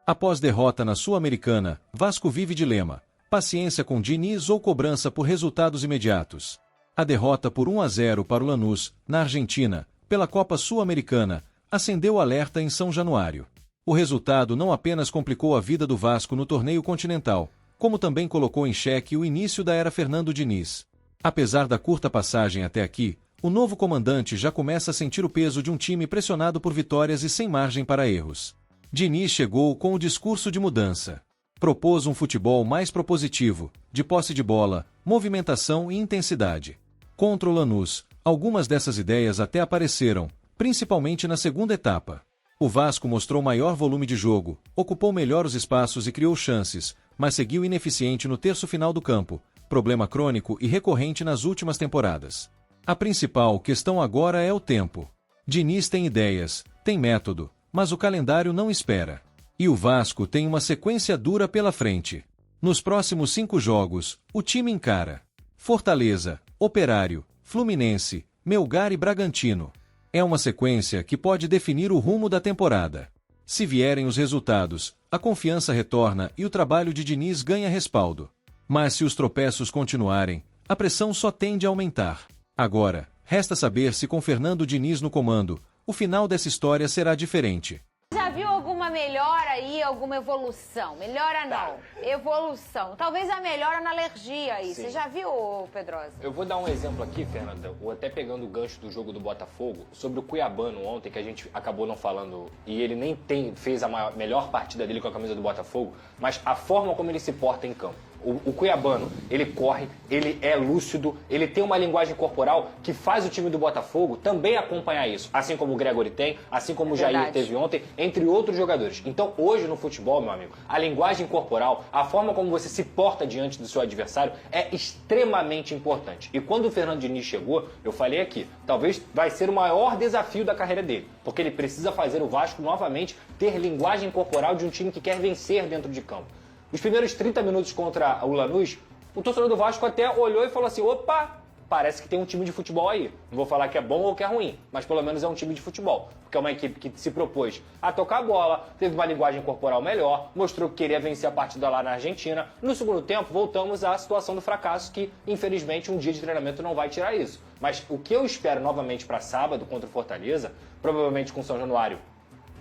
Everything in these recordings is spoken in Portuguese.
Após derrota na Sul-Americana, Vasco vive dilema: paciência com Diniz ou cobrança por resultados imediatos. A derrota por 1-0 para o Lanús, na Argentina, pela Copa Sul-Americana, acendeu o alerta em São Januário. O resultado não apenas complicou a vida do Vasco no torneio continental, como também colocou em xeque o início da era Fernando Diniz. Apesar da curta passagem até aqui, o novo comandante já começa a sentir o peso de um time pressionado por vitórias e sem margem para erros. Diniz chegou com o discurso de mudança. Propôs um futebol mais propositivo, de posse de bola, movimentação e intensidade. Contra o Lanús, algumas dessas ideias até apareceram, principalmente na segunda etapa. O Vasco mostrou maior volume de jogo, ocupou melhor os espaços e criou chances, mas seguiu ineficiente no terço final do campo, problema crônico e recorrente nas últimas temporadas. A principal questão agora é o tempo. Diniz tem ideias, tem método, mas o calendário não espera. E o Vasco tem uma sequência dura pela frente. Nos próximos 5 jogos, o time encara Fortaleza, Operário, Fluminense, Melgar e Bragantino. É uma sequência que pode definir o rumo da temporada. Se vierem os resultados, a confiança retorna e o trabalho de Diniz ganha respaldo. Mas se os tropeços continuarem, a pressão só tende a aumentar. Agora, resta saber se com Fernando Diniz no comando, o final dessa história será diferente. Já viu alguma melhora aí, alguma evolução? Melhora não, evolução. Talvez a melhora na alergia aí. Sim. Você já viu, Pedrosa? Eu vou dar um exemplo aqui, Fernanda, ou até pegando o gancho do jogo do Botafogo, sobre o Cuiabano ontem, que a gente acabou não falando, e ele nem fez a melhor partida dele com a camisa do Botafogo, mas a forma como ele se porta em campo. O Cuiabano, ele corre, ele é lúcido, ele tem uma linguagem corporal que faz o time do Botafogo também acompanhar isso. Assim como o Gregory tem, assim como o Jair teve ontem, entre outros jogadores. Então, hoje no futebol, meu amigo, a linguagem corporal, a forma como você se porta diante do seu adversário é extremamente importante. E quando o Fernando Diniz chegou, eu falei aqui, talvez vai ser o maior desafio da carreira dele, porque ele precisa fazer o Vasco novamente ter linguagem corporal de um time que quer vencer dentro de campo. Os primeiros 30 minutos contra o Lanús, o torcedor do Vasco até olhou e falou assim, opa, parece que tem um time de futebol aí. Não vou falar que é bom ou que é ruim, mas pelo menos é um time de futebol. Porque é uma equipe que se propôs a tocar a bola, teve uma linguagem corporal melhor, mostrou que queria vencer a partida lá na Argentina. No segundo tempo, voltamos à situação do fracasso, que infelizmente um dia de treinamento não vai tirar isso. Mas o que eu espero novamente para sábado contra o Fortaleza, provavelmente com São Januário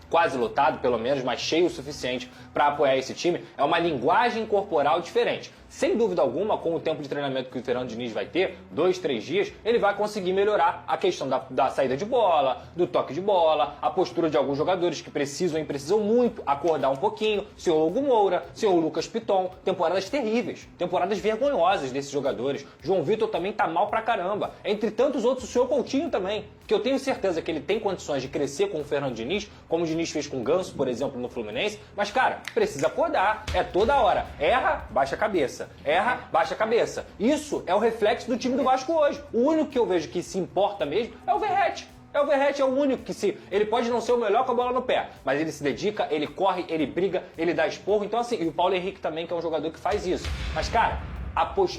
quase lotado, pelo menos, mas cheio o suficiente para apoiar esse time, é uma linguagem corporal diferente. Sem dúvida alguma, com o tempo de treinamento que o Fernando Diniz vai ter, 2, 3 dias, ele vai conseguir melhorar a questão da saída de bola, do toque de bola, a postura de alguns jogadores que precisam muito acordar um pouquinho. Senhor Hugo Moura, senhor Lucas Piton, temporadas terríveis, temporadas vergonhosas desses jogadores. João Vitor também tá mal pra caramba. Entre tantos outros, o senhor Coutinho também, que eu tenho certeza que ele tem condições de crescer com o Fernando Diniz, como o Diniz fez com o Ganso, por exemplo, no Fluminense, mas, cara, precisa acordar, é toda hora. Erra, baixa a cabeça. Erra, baixa a cabeça. Isso é o reflexo do time do Vasco hoje. O único que eu vejo que se importa mesmo é o Verratti. O Verratti é o único que ele pode não ser o melhor com a bola no pé, mas ele se dedica, ele corre, ele briga, ele dá esporro. Então, assim, e o Paulo Henrique também, que é um jogador que faz isso. Mas, cara,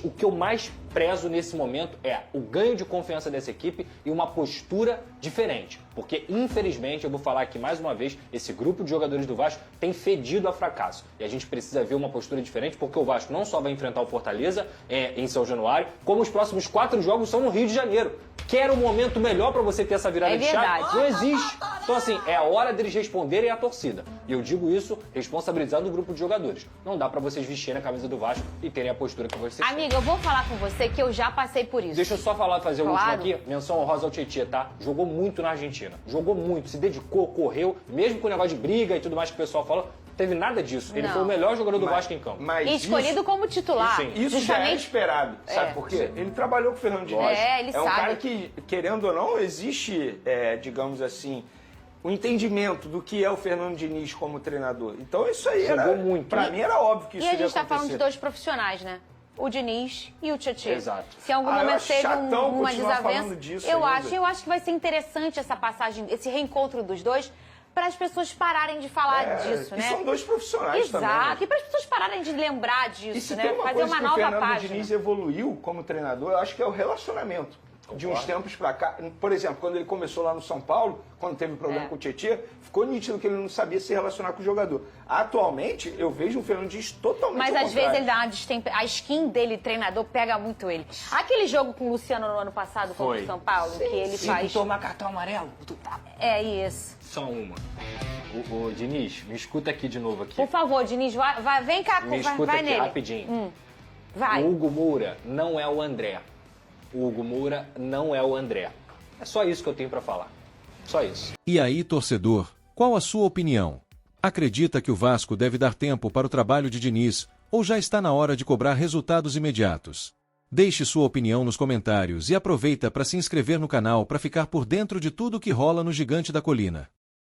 o que eu mais prezo nesse momento é o ganho de confiança dessa equipe e uma postura diferente. Porque, infelizmente, eu vou falar aqui mais uma vez, esse grupo de jogadores do Vasco tem fedido a fracasso. E a gente precisa ver uma postura diferente, porque o Vasco não só vai enfrentar o Fortaleza em São Januário, como os próximos 4 jogos são no Rio de Janeiro. Quer um momento melhor para você ter essa virada de chave? Não existe. Então, assim, é a hora deles responderem à torcida. E eu digo isso responsabilizando o grupo de jogadores. Não dá para vocês vestirem a camisa do Vasco e terem a postura que vocês têm. Amiga, eu vou falar com você que eu já passei por isso. Deixa eu só fazer o último aqui. Menção honrosa ao Tietê, tá? Jogou muito na Argentina. Jogou muito, se dedicou, correu. Mesmo com o negócio de briga e tudo mais que o pessoal fala, teve nada disso. Ele foi o melhor jogador do Vasco em campo. E escolhido como titular. Isso já é esperado. Sabe por quê? Ele trabalhou com o Fernando Diniz. Ele é um sabe. cara que, querendo ou não, existe, digamos assim, o entendimento do que é o Fernando Diniz como treinador. Então isso aí jogou muito. Pra mim era óbvio que isso ia acontecer. E a gente tá falando de 2 profissionais, né? O Diniz e o Tietê. Exato. Se em algum momento teve uma desavença, eu acho que vai ser interessante essa passagem, esse reencontro dos dois, para as pessoas pararem de falar disso, e né? são 2 profissionais também. Exato, e para as pessoas pararem de lembrar disso, e se né? Tem uma fazer coisa uma que nova o Fernando página. Diniz evoluiu como treinador, eu acho que é o relacionamento. de uns tempos pra cá. Por exemplo, quando ele começou lá no São Paulo, quando teve problema com o Tietchan, ficou nítido que ele não sabia se relacionar com o jogador. Atualmente, eu vejo o Fernando Diniz totalmente Mas ao às vezes contrário. ele dá uma a skin dele, treinador, pega muito ele. Aquele jogo com o Luciano no ano passado contra o São Paulo, que ele faz... Tomar cartão amarelo. É isso. Só uma. O Diniz, me escuta aqui de novo aqui. Por favor, Diniz, vem cá, Me vai escuta aqui nele. rapidinho. Vai. O Hugo Moura não é o André. O Hugo Moura não é o André. É só isso que eu tenho pra falar. Só isso. E aí, torcedor, qual a sua opinião? Acredita que o Vasco deve dar tempo para o trabalho de Diniz ou já está na hora de cobrar resultados imediatos? Deixe sua opinião nos comentários e aproveita para se inscrever no canal para ficar por dentro de tudo que rola no Gigante da Colina.